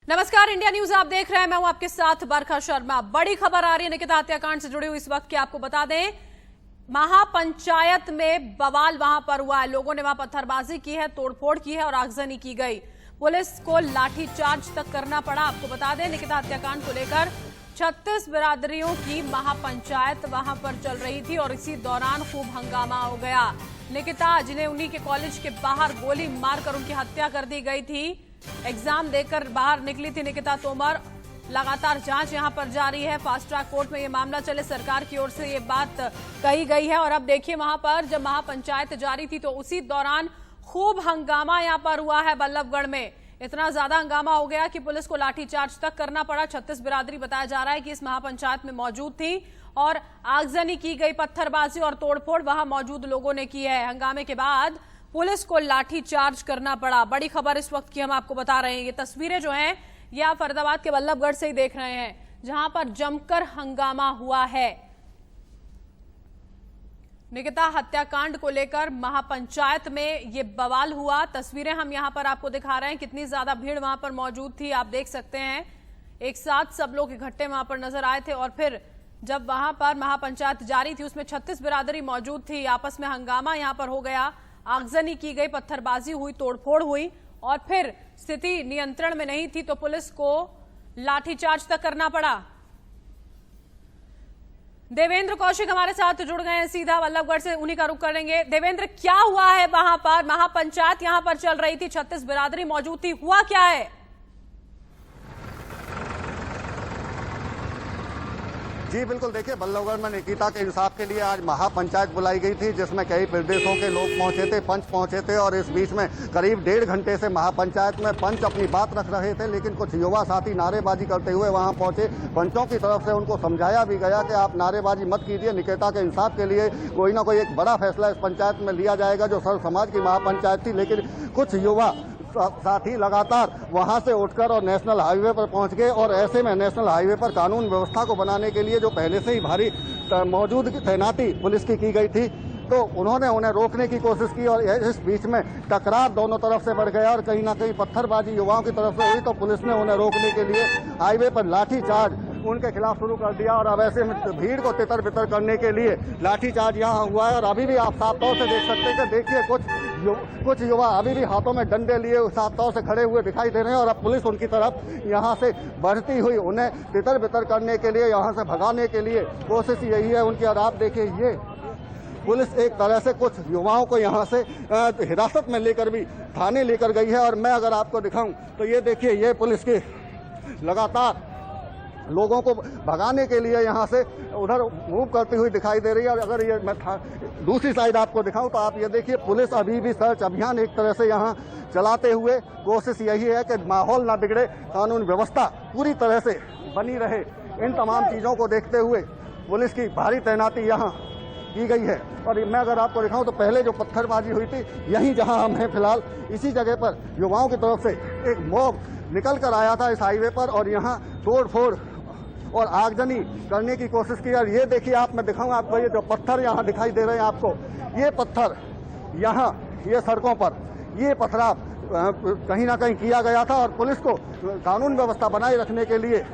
नमस्कार, India news आप देख रहे हैं। मैं हूं आपके साथ बरखा शर्मा। बड़ी खबर आ रही है निकिता हत्याकांड से जुड़ी हुई इस वक्त की। आपको बता दें, महापंचायत में बवाल वहां पर हुआ है। लोगों ने वहां पत्थरबाजी की है, तोड़फोड़ की है और आगजनी की गई। पुलिस को लाठीचार्ज तक करना पड़ा। आपको बता दें, निकिता हत्याकांड को लेकर 36 बिरादरियों की महापंचायत वहां पर चल रही थी और इसी दौरान खूब हंगामा हो गया। निकिता, जिन्हें उन्हीं के कॉलेज के बाहर गोली मारकर उनकी हत्या कर दी गई थी, एग्जाम देकर बाहर निकली थी निकिता तोमर। लगातार जांच यहां पर जारी है। फास्ट ट्रैक कोर्ट में ये मामला चले, सरकार की ओर से ये बात कही गई है। और अब देखिए, वहां पर जब महापंचायत जारी थी तो उसी दौरान खूब हंगामा यहां पर हुआ है बल्लभगढ़ में। इतना ज्यादा हंगामा हो गया कि पुलिस को लाठीचार्ज तक करना पड़ा। 36 बिरादरी बताया जा रहा है कि इस महापंचायत में मौजूद थी और आगजनी की गई, पत्थरबाजी और तोड़फोड़ वहां मौजूद लोगों ने की है। हंगामे के बाद पुलिस को लाठीचार्ज करना पड़ा। बड़ी खबर इस वक्त की हम आपको बता रहे हैं। ये तस्वीरें जो हैं, ये आप फरीदाबाद के बल्लभगढ़ से ही देख रहे हैं, जहां पर जमकर हंगामा हुआ है। निकिता हत्याकांड को लेकर महापंचायत में ये बवाल हुआ। तस्वीरें हम यहां पर आपको दिखा रहे हैं, कितनी ज्यादा भीड़ वहां पर मौजूद थी आप देख सकते हैं। एक साथ सब लोग इकट्ठे वहां पर नजर आए थे और फिर जब वहां पर महापंचायत जारी थी, उसमें 36 बिरादरी मौजूद थी। आपस में हंगामा यहां पर हो गया, आगजनी की गई, पत्थरबाजी हुई, तोड़फोड़ हुई और फिर स्थिति नियंत्रण में नहीं थी तो पुलिस को लाठीचार्ज तक करना पड़ा। देवेंद्र कौशिक हमारे साथ जुड़ गए हैं सीधा बल्लभगढ़ से, उन्हीं का रुख करेंगे। देवेंद्र, क्या हुआ है वहां पर? महापंचायत यहां पर चल रही थी, 36 बिरादरी मौजूद थी, हुआ क्या है? जी बिल्कुल, देखिए बल्लभगढ़ में निकिता के इंसाफ के लिए आज महापंचायत बुलाई गई थी, जिसमें कई प्रदेशों के लोग पहुंचे थे, पंच पहुंचे थे। और इस बीच में करीब 1.5 घंटे से महापंचायत में पंच अपनी बात रख रहे थे, लेकिन कुछ युवा साथी नारेबाजी करते हुए वहां पहुंचे। पंचों की तरफ से उनको समझाया भी गया कि आप नारेबाजी मत कीजिए, निकिता के इंसाफ के लिए कोई ना कोई एक बड़ा फैसला इस पंचायत में लिया जाएगा, जो सर्व समाज की महापंचायत थी। लेकिन कुछ युवा साथी लगातार वहां से उठकर और नेशनल हाईवे पर पहुंच गए और ऐसे में नेशनल हाईवे पर कानून व्यवस्था को बनाने के लिए जो पहले से ही भारी मौजूद तैनाती पुलिस की गई थी, तो उन्होंने उन्हें रोकने की कोशिश की और इस बीच में टकराव दोनों तरफ से बढ़ गया और कहीं ना कहीं पत्थरबाजी युवाओं की तरफ से हुई। तो पुलिस ने उन्हें रोकने के लिए हाईवे पर लाठीचार्ज उनके खिलाफ शुरू कर दिया और अब ऐसे में भीड़ को तितर बितर करने के लिए लाठीचार्ज यहाँ हुआ है। और अभी भी आप साफ तौर से देख सकते हैं कि देखिए कुछ युवा अभी भी हाथों में डंडे लिए साफ तौर से खड़े हुए दिखाई दे रहे हैं और अब पुलिस उनकी तरफ यहाँ से बढ़ती हुई उन्हें तितर बितर करने के लिए, यहाँ से भगाने के लिए कोशिश यही है उनकी। और आप देखिए, ये पुलिस एक तरह से कुछ युवाओं को यहाँ से हिरासत में लेकर भी थाने लेकर गई है। और मैं अगर आपको दिखाऊं तो ये देखिए, ये पुलिस की लगातार लोगों को भगाने के लिए यहाँ से उधर मूव करती हुई दिखाई दे रही है। और अगर ये मैं दूसरी साइड आपको दिखाऊं तो आप ये देखिए, पुलिस अभी भी सर्च अभियान एक तरह से यहाँ चलाते हुए कोशिश यही है कि माहौल ना बिगड़े, कानून व्यवस्था पूरी तरह से बनी रहे। इन तमाम चीज़ों को देखते हुए पुलिस की भारी तैनाती यहाँ की गई है। और मैं अगर आपको दिखाऊं तो पहले जो पत्थरबाजी हुई थी, यहीं जहां हम हैं फिलहाल, इसी जगह पर युवाओं की तरफ से एक मॉब निकल कर आया था इस हाईवे पर और यहाँ तोड़ फोड़ और आगजनी करने की कोशिश की। और ये देखिए, आप मैं दिखाऊंगा आपको, ये जो पत्थर यहाँ दिखाई दे रहे हैं आपको, ये पत्थर यहाँ ये सड़कों पर ये पथराव कहीं ना कहीं किया गया था और पुलिस को कानून व्यवस्था बनाए रखने के लिए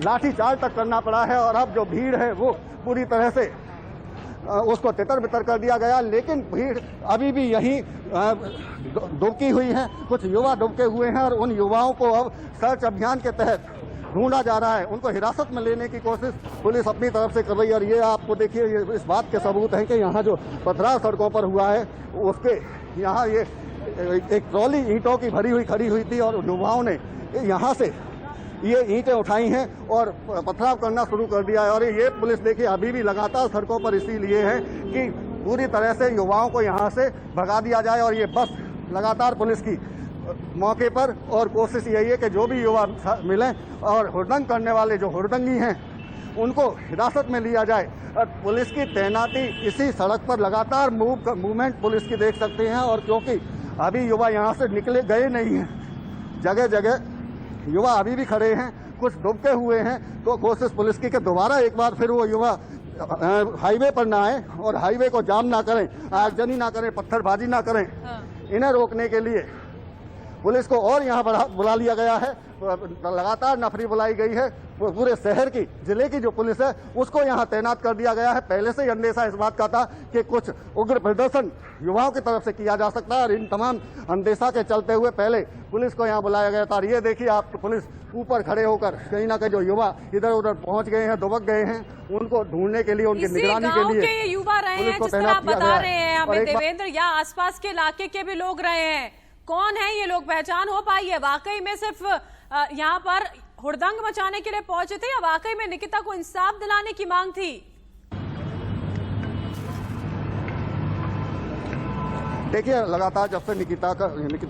लाठीचार्ज तक करना पड़ा है। और अब जो भीड़ है वो पूरी तरह से उसको तितर बितर कर दिया गया, लेकिन भीड़ अभी भी यहीं दुबकी हुई है। कुछ युवा दुबके हुए हैं और उन युवाओं को अब सर्च अभियान के तहत ढूंढा जा रहा है। उनको हिरासत में लेने की कोशिश पुलिस अपनी तरफ से कर रही है। और ये आपको देखिए, ये इस बात के सबूत हैं कि यहाँ जो पथराव सड़कों पर हुआ है, उसके यहाँ ये एक ट्रॉली ईंटों की भरी हुई खड़ी हुई थी और युवाओं ने यहाँ से ये ईंटें उठाई हैं और पथराव करना शुरू कर दिया है। और ये पुलिस देखिए अभी भी लगातार सड़कों पर इसीलिए है कि पूरी तरह से युवाओं को यहाँ से भगा दिया जाए। और ये बस लगातार पुलिस की मौके पर और कोशिश यही है कि जो भी युवा मिलें और हुड़दंग करने वाले जो हुड़दंगी हैं उनको हिरासत में लिया जाए। और पुलिस की तैनाती इसी सड़क पर लगातार मूवमेंट पुलिस की देख सकते हैं। और क्योंकि अभी युवा यहाँ से निकले गए नहीं हैं, जगह जगह युवा अभी भी खड़े हैं, कुछ दुबके हुए हैं, तो कोशिश पुलिस की कि दोबारा एक बार फिर वो युवा हाईवे पर ना आए और हाईवे को जाम ना करें, आगजनी ना करें, पत्थरबाजी ना करें। इन्हें रोकने के लिए पुलिस को और यहाँ बुला लिया गया है। लगातार नफरी बुलाई गई है। पूरे शहर की, जिले की जो पुलिस है उसको यहाँ तैनात कर दिया गया है। पहले से ही अंदेशा इस बात का था कि कुछ उग्र प्रदर्शन युवाओं की तरफ से किया जा सकता है और इन तमाम अंदेशा के चलते हुए पहले पुलिस को यहाँ बुलाया गया था। और ये देखिए आप, पुलिस ऊपर खड़े होकर कहीं ना कहीं जो युवा इधर उधर पहुंच गए हैं, दुबक गए हैं, उनको ढूंढने के लिए, उनकी निगरानी के लिए ये युवा रहे हैं, जिस तरह आप बता रहे हैं हमें देवेंद्र, या आसपास के इलाके के भी लोग रहे हैं। कौन है ये लोग, पहचान हो पाई है? वाकई में सिर्फ यहाँ पर हुड़दंग मचाने के लिए पहुंचे थे या वाकई में निकिता को इंसाफ दिलाने की मांग थी? देखिए, लगातार जब से निकिता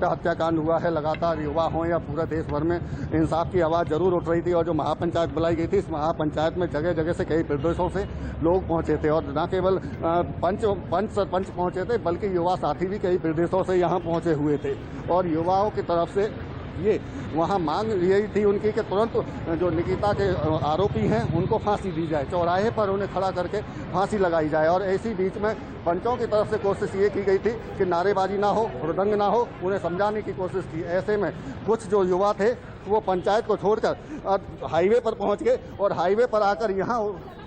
हत्याकांड हुआ है, लगातार युवा हों या पूरा देश भर में इंसाफ की आवाज़ जरूर उठ रही थी। और जो महापंचायत बुलाई गई थी, इस महापंचायत में जगह जगह से कई प्रदेशों से लोग पहुंचे थे और न केवल पंच सरपंच पहुंचे थे, बल्कि युवा साथी भी कई प्रदेशों से यहाँ पहुंचे हुए थे। और युवाओं की तरफ से ये वहाँ मांग यही थी उनकी कि तुरंत जो निकिता के आरोपी हैं उनको फांसी दी जाए, चौराहे पर उन्हें खड़ा करके फांसी लगाई जाए। और इसी बीच में पंचों की तरफ से कोशिश ये की गई थी कि नारेबाजी ना हो, हुड़दंग ना हो, उन्हें समझाने की कोशिश की। ऐसे में कुछ जो युवा थे वो पंचायत को छोड़कर हाईवे पर पहुंच गए और हाईवे पर आकर यहाँ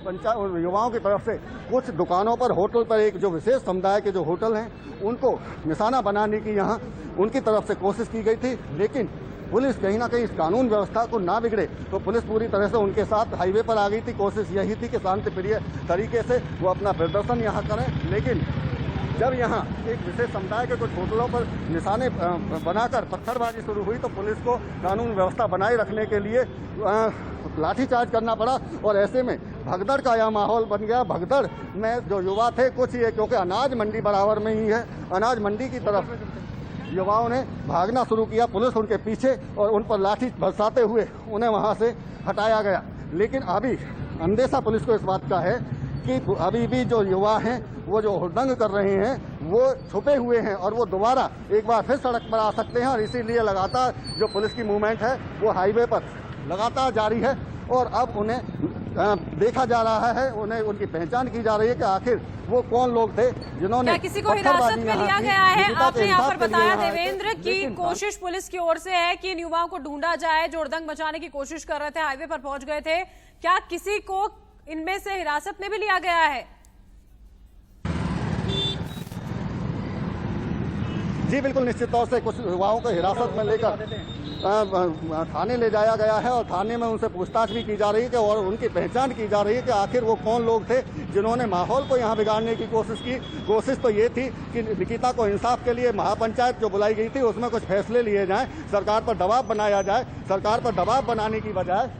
युवाओं की तरफ से कुछ दुकानों पर, होटल पर, एक जो विशेष समुदाय के जो होटल हैं उनको निशाना बनाने की यहाँ उनकी तरफ से कोशिश की गई थी। लेकिन पुलिस कहीं ना कहीं इस कानून व्यवस्था को ना बिगड़े तो पुलिस पूरी तरह से उनके साथ हाईवे पर आ गई थी। कोशिश यही थी कि शांतिप्रिय तरीके से वो अपना प्रदर्शन यहाँ करें। लेकिन जब यहाँ एक विशेष समुदाय के कुछ होटलों पर निशाने बनाकर पत्थरबाजी शुरू हुई तो पुलिस को कानून व्यवस्था बनाए रखने के लिए लाठीचार्ज करना पड़ा। और ऐसे में भगदड़ का यह माहौल बन गया। भगदड़ में जो युवा थे, कुछ ये, क्योंकि अनाज मंडी बराबर में ही है, अनाज मंडी की तरफ युवाओं ने भागना शुरू किया। पुलिस उनके पीछे और उन पर लाठी बरसाते हुए उन्हें वहां से हटाया गया। लेकिन अभी अंदेशा पुलिस को इस बात का है कि अभी भी जो युवा हैं वो जो हुड़दंग कर रहे हैं वो छुपे हुए हैं और वो दोबारा एक बार फिर सड़क पर आ सकते हैं। और इसीलिए लगातार जो पुलिस की मूवमेंट है वो हाईवे पर लगातार जारी है और अब उन्हें देखा जा रहा है, उन्हें उनकी पहचान की जा रही है कि आखिर वो कौन लोग थे जिन्होंने। क्या किसी को हिरासत में लिया गया है? आपने यहाँ पर बताया देवेंद्र की कोशिश पुलिस की ओर से है कि इन युवाओं को ढूंढा जाए जो हुड़दंग मचाने की कोशिश कर रहे थे, हाईवे पर पहुंच गए थे। क्या किसी को इनमें से हिरासत में भी लिया गया है? जी बिल्कुल, निश्चित तौर से कुछ युवाओं को हिरासत में लेकर थाने ले जाया गया है और थाने में उनसे पूछताछ भी की जा रही है कि और उनकी पहचान की जा रही है कि आखिर वो कौन लोग थे जिन्होंने माहौल को यहाँ बिगाड़ने की कोशिश की। कोशिश तो ये थी कि निकिता को इंसाफ के लिए महापंचायत जो बुलाई गई थी उसमें कुछ फैसले लिए जाएं, सरकार पर दबाव बनाया जाए। सरकार पर दबाव बनाने की बजाय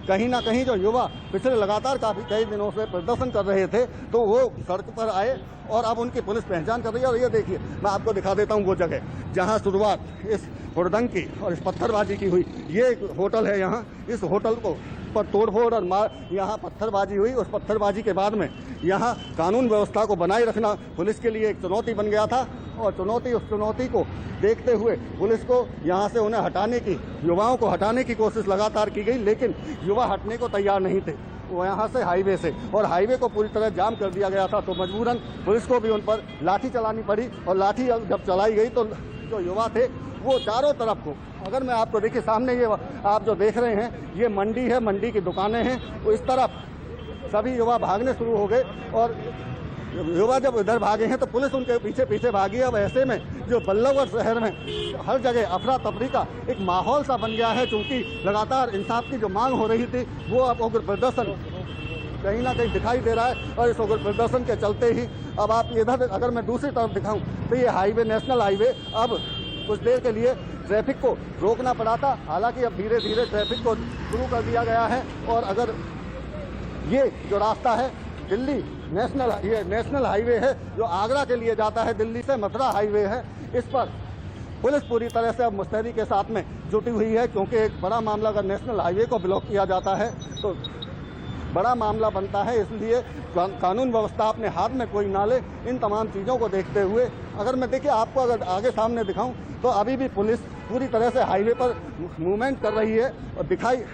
कहीं ना कहीं जो युवा पिछले लगातार कई दिनों से प्रदर्शन कर रहे थे तो वो सड़क पर आए और अब उनकी पुलिस पहचान कर रही है। और ये देखिए, मैं आपको दिखा देता हूँ वो जगह जहाँ शुरुआत इस हुड़दंग की और इस पत्थरबाजी की हुई। ये एक होटल है, यहाँ इस होटल को पर तोड़फोड़ और यहाँ पत्थरबाजी हुई। उस पत्थरबाजी के बाद में यहाँ कानून व्यवस्था को बनाए रखना पुलिस के लिए एक चुनौती बन गया था और उस चुनौती को देखते हुए पुलिस को यहाँ से उन्हें हटाने की, युवाओं को हटाने की कोशिश लगातार की गई। लेकिन युवा हटने को तैयार नहीं थे वो यहाँ से, हाईवे से, और हाईवे को पूरी तरह जाम कर दिया गया था। तो मजबूरन पुलिस को भी उन पर लाठी चलानी पड़ी और लाठी जब चलाई गई तो जो युवा थे वो चारों तरफ को, अगर मैं आपको देखिए सामने ये आप जो देख रहे हैं ये मंडी है, मंडी की दुकानें हैं, तो इस तरफ सभी युवा भागने शुरू हो गए। और युवा जब इधर भागे हैं तो पुलिस उनके पीछे पीछे भागी। अब ऐसे में जो बल्लभगढ़ शहर में हर जगह अफरा तफरी का एक माहौल सा बन गया है। चूंकि लगातार इंसाफ की जो मांग हो रही थी वो अब उग्र प्रदर्शन कहीं ना कहीं दिखाई दे रहा है। और इस उग्र प्रदर्शन के चलते ही अब आप इधर, अगर मैं दूसरी तरफ दिखाऊं तो ये हाईवे, नेशनल हाईवे, अब कुछ देर के लिए ट्रैफिक को रोकना पड़ा था। हालांकि अब धीरे धीरे ट्रैफिक को शुरू कर दिया गया है। और अगर ये जो रास्ता है दिल्ली नेशनल हाईवे है जो आगरा के लिए जाता है, दिल्ली से मथुरा हाईवे है, इस पर पुलिस पूरी तरह से अब मुस्तैदी के साथ में जुटी हुई है। क्योंकि एक बड़ा मामला अगर नेशनल हाईवे को ब्लॉक किया जाता है तो बड़ा मामला बनता है। इसलिए कानून व्यवस्था अपने हाथ में कोई ना ले। इन तमाम चीज़ों को देखते हुए अगर मैं देखिए आपको अगर आगे सामने दिखाऊं तो अभी भी पुलिस पूरी तरह से हाईवे पर मूवमेंट कर रही है। और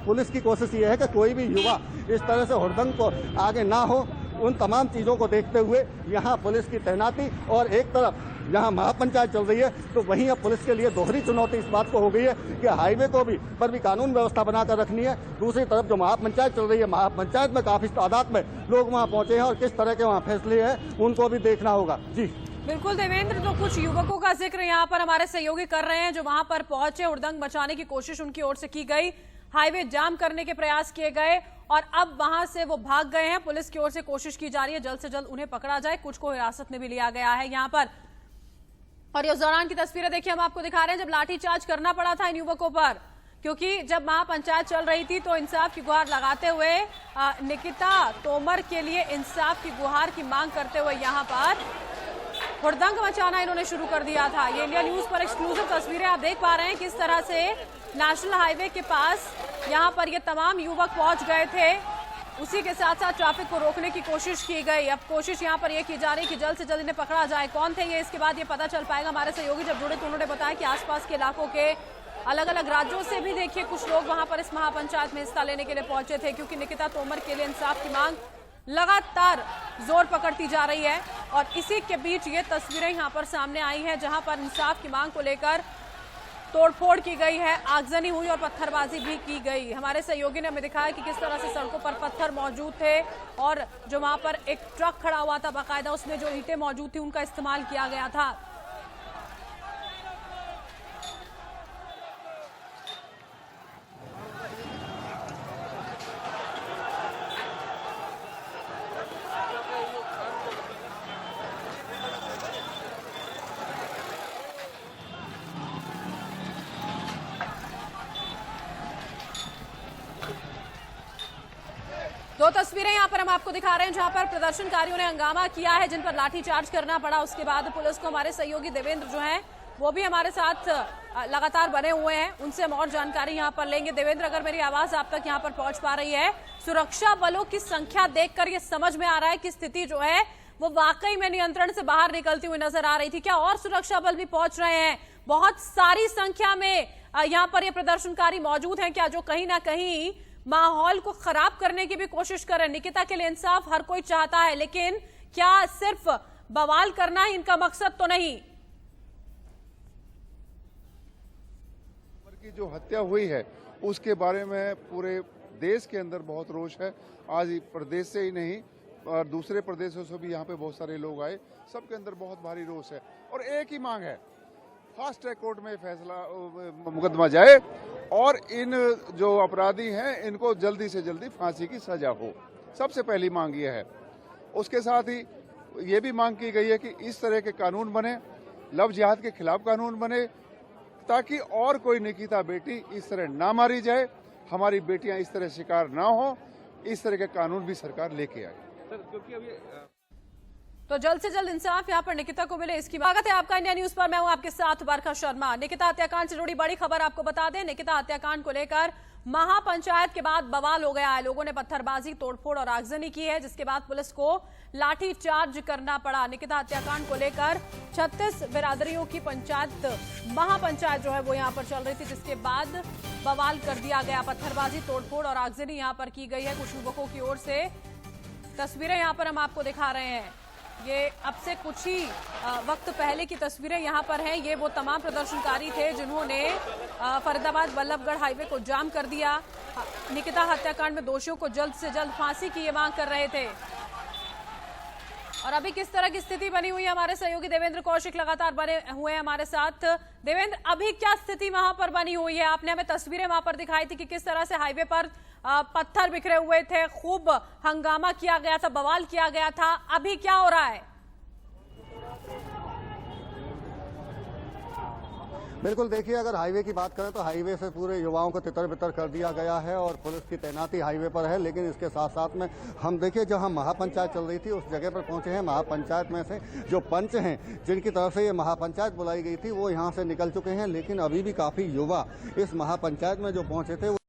पुलिस की कोशिश ये है कि कोई भी युवा इस तरह से हुड़दंग को आगे ना हो, उन तमाम चीज़ों को देखते हुए यहाँ पुलिस की तैनाती, और एक तरफ यहाँ महापंचायत चल रही है तो वहीं अब पुलिस के लिए दोहरी चुनौती इस बात को हो गई है कि हाईवे को भी पर भी कानून व्यवस्था बनाकर रखनी है। दूसरी तरफ जो महापंचायत चल रही है, महापंचायत में काफी तादाद में लोग वहाँ पहुंचे हैं और किस तरह के वहाँ फैसले हैं उनको भी देखना होगा। जी बिल्कुल देवेंद्र, तो कुछ युवकों का जिक्र यहाँ पर हमारे सहयोगी कर रहे हैं जो वहां पर पहुंचे, हुड़दंग मचाने की कोशिश उनकी ओर से की गई, हाईवे जाम करने के प्रयास किए गए और अब वहां से वो भाग गए हैं। पुलिस की ओर से कोशिश की जा रही है जल्द से जल्द उन्हें पकड़ा जाए। कुछ को हिरासत में भी लिया गया है यहाँ पर। और इस दौरान की तस्वीरें देखिए हम आपको दिखा रहे हैं जब लाठीचार्ज करना पड़ा था इन युवकों पर, क्योंकि जब महापंचायत चल रही थी तो इंसाफ की गुहार लगाते हुए निकिता तोमर के लिए इंसाफ की गुहार की मांग करते हुए यहाँ पर हुड़दंग मचाना इन्होंने शुरू कर दिया था। ये इंडिया न्यूज पर एक्सक्लूसिव तस्वीरें आप देख पा रहे हैं किस तरह से नेशनल हाईवे के पास यहाँ पर ये तमाम युवक पहुंच गए थे। उसी के साथ साथ ट्रैफिक को रोकने की कोशिश की गई। अब कोशिश यहाँ पर ये की जा रही है कि जल्द से जल्द इन्हें पकड़ा जाए। कौन थे ये, इसके बाद ये पता चल पाएगा। हमारे सहयोगी जब जुड़े तो उन्होंने बताया कि आसपास के इलाकों के अलग अलग राज्यों से भी देखिए कुछ लोग वहां पर इस महापंचायत में हिस्सा लेने के लिए पहुंचे थे, क्योंकि निकिता तोमर के लिए इंसाफ की मांग लगातार जोर पकड़ती जा रही है। और इसी के बीच ये तस्वीरें यहाँ पर सामने आई हैं जहां पर इंसाफ की मांग को लेकर तोड़फोड़ की गई है, आगजनी हुई और पत्थरबाजी भी की गई। हमारे सहयोगी ने हमें दिखाया कि किस तरह से सड़कों पर पत्थर मौजूद थे और जो वहां पर एक ट्रक खड़ा हुआ था बाकायदा उसमें जो ईंटें मौजूद थी उनका इस्तेमाल किया गया था। दो तस्वीरें यहाँ पर हम आपको दिखा रहे हैं जहां पर प्रदर्शनकारियों ने हंगामा किया है, जिन पर लाठीचार्ज करना पड़ा। उसके बाद पुलिस को हमारे सहयोगी देवेंद्र जो हैं वो भी हमारे साथ लगातार बने हुए हैं, उनसे हम और जानकारी यहाँ पर लेंगे। देवेंद्र, अगर मेरी आवाज आप तक यहाँ पर पहुंच पा रही है, सुरक्षा बलों की संख्या देखकर ये समझ में आ रहा है कि स्थिति जो है वो वाकई में नियंत्रण से बाहर निकलती हुई नजर आ रही थी। क्या और सुरक्षा बल भी पहुंच रहे हैं? बहुत सारी संख्या में यहाँ पर ये प्रदर्शनकारी मौजूद हैं क्या, जो कहीं ना कहीं माहौल को खराब करने की भी कोशिश कर रहे हैं? निकिता के लिए इंसाफ हर कोई चाहता है, लेकिन क्या सिर्फ बवाल करना ही इनका मकसद तो नहीं? की जो हत्या हुई है उसके बारे में पूरे देश के अंदर बहुत रोष है। आज प्रदेश से ही नहीं और दूसरे प्रदेशों से भी यहाँ पे बहुत सारे लोग आए, सबके अंदर बहुत भारी रोष है और एक ही मांग है, फास्ट ट्रैक कोर्ट में फैसला मुकदमा जाए और इन जो अपराधी हैं इनको जल्दी से जल्दी फांसी की सजा हो। सबसे पहली मांग ये है। उसके साथ ही ये भी मांग की गई है कि इस तरह के कानून बने, लव जिहाद के खिलाफ कानून बने, ताकि और कोई निकिता बेटी इस तरह ना मारी जाए, हमारी बेटियां इस तरह शिकार ना हो। इस तरह के कानून भी सरकार लेके आए। क्योंकि अभी तो जल्द से जल्द इंसाफ यहाँ पर निकिता को मिले, इसकी स्वागत है आपका इंडिया न्यूज पर। मैं हूं आपके साथ बरखा शर्मा। निकिता हत्याकांड से जुड़ी बड़ी खबर आपको बता दें। निकिता हत्याकांड को लेकर महापंचायत के बाद बवाल हो गया है। लोगों ने पत्थरबाजी, तोड़फोड़ और आगजनी की है, जिसके बाद पुलिस को लाठीचार्ज करना पड़ा। निकिता हत्याकांड को लेकर 36 बिरादरियों की पंचायत, महापंचायत जो है वो यहाँ पर चल रही थी, जिसके बाद बवाल कर दिया गया। पत्थरबाजी, तोड़फोड़ और आगजनी यहाँ पर की गई है कुछ युवकों की ओर से। तस्वीरें यहाँ पर हम आपको दिखा रहे हैं, ये अब से कुछ ही वक्त पहले की तस्वीरें यहाँ पर हैं। ये वो तमाम प्रदर्शनकारी थे जिन्होंने फरीदाबाद बल्लभगढ़ हाईवे को जाम कर दिया। निकिता हत्याकांड में दोषियों को जल्द से जल्द फांसी की ये मांग कर रहे थे। और अभी किस तरह की स्थिति बनी हुई है, हमारे सहयोगी देवेंद्र कौशिक लगातार बने हुए हैं हमारे साथ। देवेंद्र, अभी क्या स्थिति वहां पर बनी हुई है? आपने हमें तस्वीरें वहां पर दिखाई थी कि किस तरह से हाईवे पर पत्थर बिखरे हुए थे, खूब हंगामा किया गया था, बवाल किया गया था। अभी क्या हो रहा है? बिल्कुल, देखिए अगर हाईवे की बात करें तो हाईवे से पूरे युवाओं को तितर बितर कर दिया गया है और पुलिस की तैनाती हाईवे पर है। लेकिन इसके साथ साथ में हम देखिए जहां महापंचायत चल रही थी उस जगह पर पहुंचे हैं। महापंचायत में से जो पंच हैं जिनकी तरफ से ये महापंचायत बुलाई गई थी वो यहां से निकल चुके हैं, लेकिन अभी भी काफी युवा इस महापंचायत में जो पहुंचे थे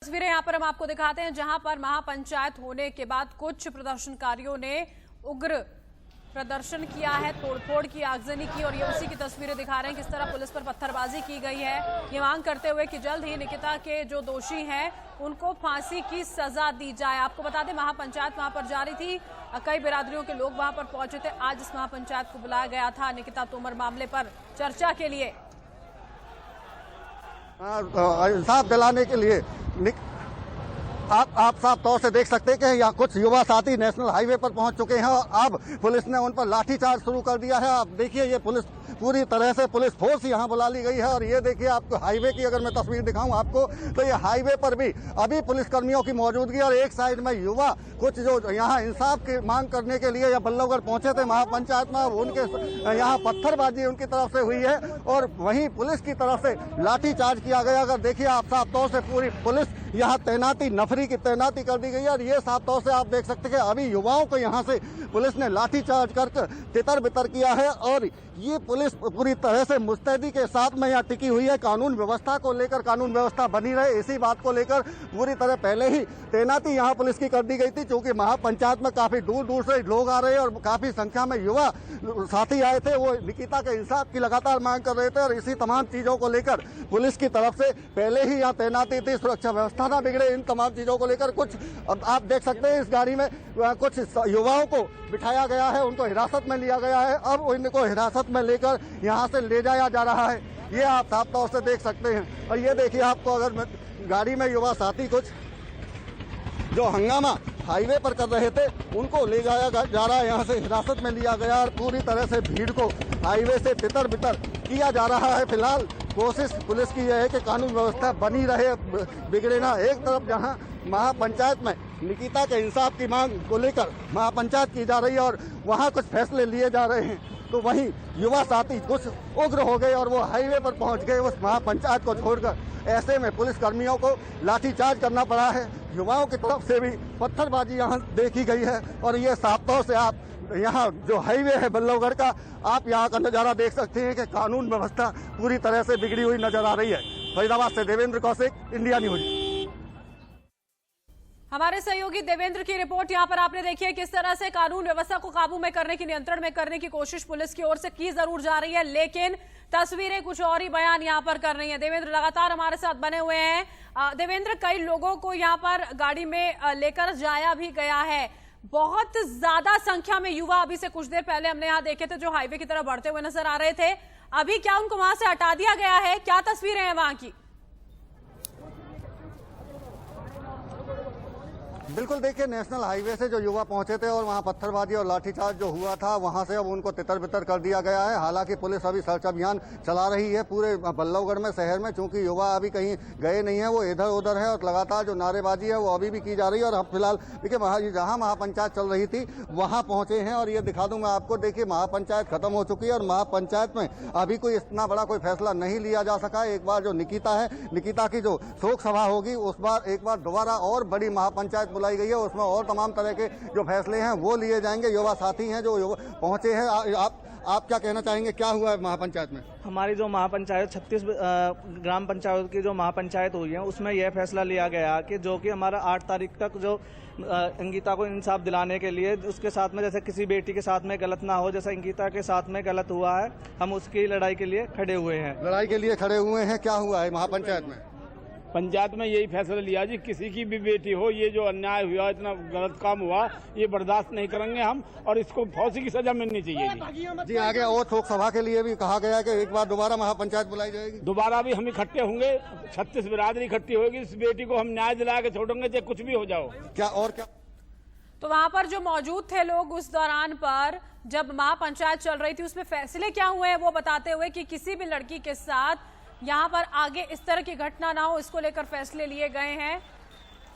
तस्वीरें यहाँ पर हम आपको दिखाते हैं जहां पर महापंचायत होने के बाद कुछ प्रदर्शनकारियों ने उग्र प्रदर्शन किया है, तोड़फोड़ की, आगजनी की, और ये उसी की तस्वीरें दिखा रहे हैं किस तरह पुलिस पर पत्थरबाजी की गई है, ये मांग करते हुए कि जल्द ही निकिता के जो दोषी हैं उनको फांसी की सजा दी जाए। आपको बता दें महापंचायत वहां पर जारी थी, कई बिरादरियों के लोग वहां पर पहुंचे थे। आज इस महापंचायत को बुलाया गया था निकिता तोमर मामले पर चर्चा के लिए, इंसाफ दिलाने के लिए। आप साफ तौर से देख सकते हैं कि यहाँ कुछ युवा साथी नेशनल हाईवे पर पहुंच चुके हैं और अब पुलिस ने उन पर लाठीचार्ज शुरू कर दिया है। आप देखिए ये पुलिस पूरी तरह से पुलिस फोर्स यहाँ बुला ली गई है और ये देखिए आपको हाईवे की अगर मैं तस्वीर दिखाऊं आपको तो ये हाईवे पर भी अभी पुलिस कर्मियों की मौजूदगी और एक साइड में युवा कुछ जो यहाँ इंसाफ की मांग करने के लिए या बल्लभगढ़ पहुंचे थे महापंचायत में, उनके यहाँ पत्थरबाजी उनकी तरफ से हुई है और वहीं पुलिस की तरफ से लाठीचार्ज किया गया। अगर देखिए आप साफ तौर से पूरी पुलिस यहाँ तैनाती, नफरी की तैनाती कर दी गई है और ये साफ तौर से आप देख सकते हैं कि अभी युवाओं को यहाँ से पुलिस ने लाठीचार्ज कर तितर बितर किया है और ये पुलिस पूरी तरह से मुस्तैदी के साथ में यहाँ टिकी हुई है। कानून व्यवस्था को लेकर, कानून व्यवस्था बनी रहे इसी बात को लेकर पूरी तरह पहले ही तैनाती यहाँ पुलिस की कर दी गई थी, क्योंकि महापंचायत में काफी दूर दूर से लोग आ रहे हैं और काफी संख्या में युवा साथी आए थे, वो निकिता के इंसाफ की लगातार मांग कर रहे थे और इसी तमाम चीजों को लेकर पुलिस की तरफ से पहले ही यहाँ तैनाती थी, सुरक्षा व्यवस्था ना बिगड़े, इन तमाम चीजों को लेकर कुछ आप देख सकते हैं इस गाड़ी में कुछ युवाओं को बिठाया गया है, उनको हिरासत में लिया गया है। अब इनको हिरासत में लेकर यहाँ से ले जाया जा रहा है, ये आप साफ तौर से देख सकते हैं। और ये देखिए आपको अगर गाड़ी में युवा साथी कुछ जो हंगामा हाईवे पर कर रहे थे उनको ले जाया जा रहा है, यहाँ से हिरासत में लिया गया और पूरी तरह से भीड़ को हाईवे से तितर बितर किया जा रहा है। फिलहाल कोशिश पुलिस की यह है कि कानून व्यवस्था बनी रहे, बिगड़े ना। एक तरफ जहां महापंचायत में निकिता के इंसाफ की मांग को लेकर महापंचायत की जा रही है और वहां कुछ फैसले लिए जा रहे हैं, तो वहीं युवा साथी कुछ उग्र हो गए और वो हाईवे पर पहुंच गए उस महापंचायत को छोड़कर। ऐसे में पुलिस कर्मियों को लाठीचार्ज करना पड़ा है, युवाओं की तरफ से भी पत्थरबाजी यहाँ देखी गई है और ये साफ तौर से आप यहाँ जो हाईवे है बल्लभगढ़ का, आप यहाँ का नजारा देख सकते हैं कि कानून व्यवस्था पूरी तरह से बिगड़ी हुई नजर आ रही है। फरीदाबाद से देवेंद्र कौशिक, इंडिया न्यूज। हमारे सहयोगी देवेंद्र की रिपोर्ट यहाँ पर आपने देखी है किस तरह से कानून व्यवस्था को काबू में करने की, नियंत्रण में करने की कोशिश पुलिस की ओर से की जरूर जा रही है, लेकिन तस्वीरें कुछ और ही बयान यहाँ पर कर रही हैं। देवेंद्र लगातार हमारे साथ बने हुए हैं। देवेंद्र, कई लोगों को यहाँ पर गाड़ी में लेकर जाया भी गया है, बहुत ज्यादा संख्या में युवा अभी से कुछ देर पहले हमने यहाँ देखे थे जो हाईवे की तरफ बढ़ते हुए नजर आ रहे थे, अभी क्या उनको वहां से हटा दिया गया है? क्या तस्वीरें हैं वहां की? बिल्कुल, देखिए नेशनल हाईवे से जो युवा पहुंचे थे और वहां पत्थरबाजी और लाठीचार्ज जो हुआ था वहां से अब उनको तितर बितर कर दिया गया है। हालांकि पुलिस अभी सर्च अभियान चला रही है पूरे बल्लभगढ़ में, शहर में, चूंकि युवा अभी कहीं गए नहीं है, वो इधर उधर है और लगातार जो नारेबाजी है वो अभी भी की जा रही है। और अब फिलहाल देखिए जहाँ महापंचायत चल रही थी वहाँ पहुंचे हैं और ये दिखा दूं मैं आपको, देखिए महापंचायत खत्म हो चुकी है और महापंचायत में अभी कोई इतना बड़ा कोई फैसला नहीं लिया जा सका। एक बार जो निकिता है, निकिता की जो शोक सभा होगी उस बार एक बार दोबारा और बड़ी महापंचायत बुलाई गई है, उसमें और तमाम तरह के जो फैसले हैं वो लिए जाएंगे। युवा साथी हैं जो पहुंचे हैं, आप क्या कहना चाहेंगे, क्या हुआ है महापंचायत में? हमारी जो महापंचायत 36 ग्राम पंचायत की जो महापंचायत हुई है उसमें यह फैसला लिया गया कि जो कि हमारा 8 तारीख तक जो अंकिता को इंसाफ दिलाने के लिए, उसके साथ में जैसे किसी बेटी के साथ में गलत ना हो, जैसा अंकिता के साथ में गलत हुआ है, हम उसकी लड़ाई के लिए खड़े हुए हैं। लड़ाई के लिए खड़े हुए हैं, क्या हुआ है महापंचायत में? पंचायत में यही फैसला लिया जी, किसी की भी बेटी हो, ये जो अन्याय हुआ, इतना गलत काम हुआ, ये बर्दाश्त नहीं करेंगे हम और इसको फांसी की सजा मिलनी चाहिए जी। आगे और शोक सभा के लिए भी कहा गया है कि एक बार दोबारा महापंचायत बुलाई जाएगी, दोबारा भी हम इकट्ठे होंगे, 36 बिरादरी इकट्ठी होगी, इस बेटी को हम न्याय दिला के छोड़ेंगे चाहे कुछ भी हो जाओ। क्या और क्या? तो वहां पर जो मौजूद थे लोग उस दौरान पर जब महापंचायत चल रही थी उसमें फैसले क्या हुए हैं वो बताते हुए कि किसी भी लड़की के साथ यहाँ पर आगे इस तरह की घटना ना हो, इसको लेकर फैसले लिए गए हैं।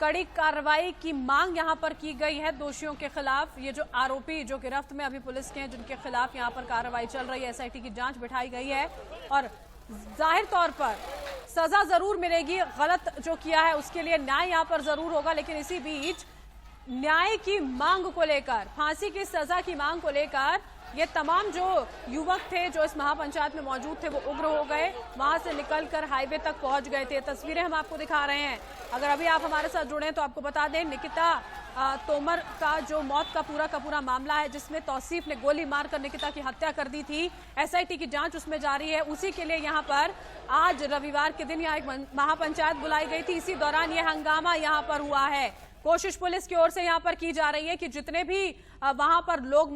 कड़ी कार्रवाई की मांग यहाँ पर की गई है दोषियों के खिलाफ। ये जो आरोपी जो गिरफ्त में अभी पुलिस के हैं, जिनके खिलाफ यहाँ पर कार्रवाई चल रही है, SIT की जांच बिठाई गई है और जाहिर तौर पर सजा जरूर मिलेगी। गलत जो किया है उसके लिए न्याय यहाँ पर जरूर होगा, लेकिन इसी बीच न्याय की मांग को लेकर, फांसी की सजा की मांग को लेकर ये तमाम जो युवक थे जो इस महापंचायत में मौजूद थे वो उग्र हो गए, वहां से निकलकर हाईवे तक पहुंच गए थे। तस्वीरें हम आपको दिखा रहे हैं। अगर अभी आप हमारे साथ जुड़े तो आपको बता दें, निकिता तोमर का जो मौत का पूरा मामला है, जिसमें तौसीफ ने गोली मारकर निकिता की हत्या कर दी थी, एसआईटी की जांच उसमें जारी है। उसी के लिए यहाँ पर आज रविवार के दिन यहाँ एक महापंचायत बुलाई गई थी। इसी दौरान यह हंगामा यहाँ पर हुआ है। कोशिश पुलिस की ओर से यहाँ पर की जा रही है कि जितने भी वहां पर लोग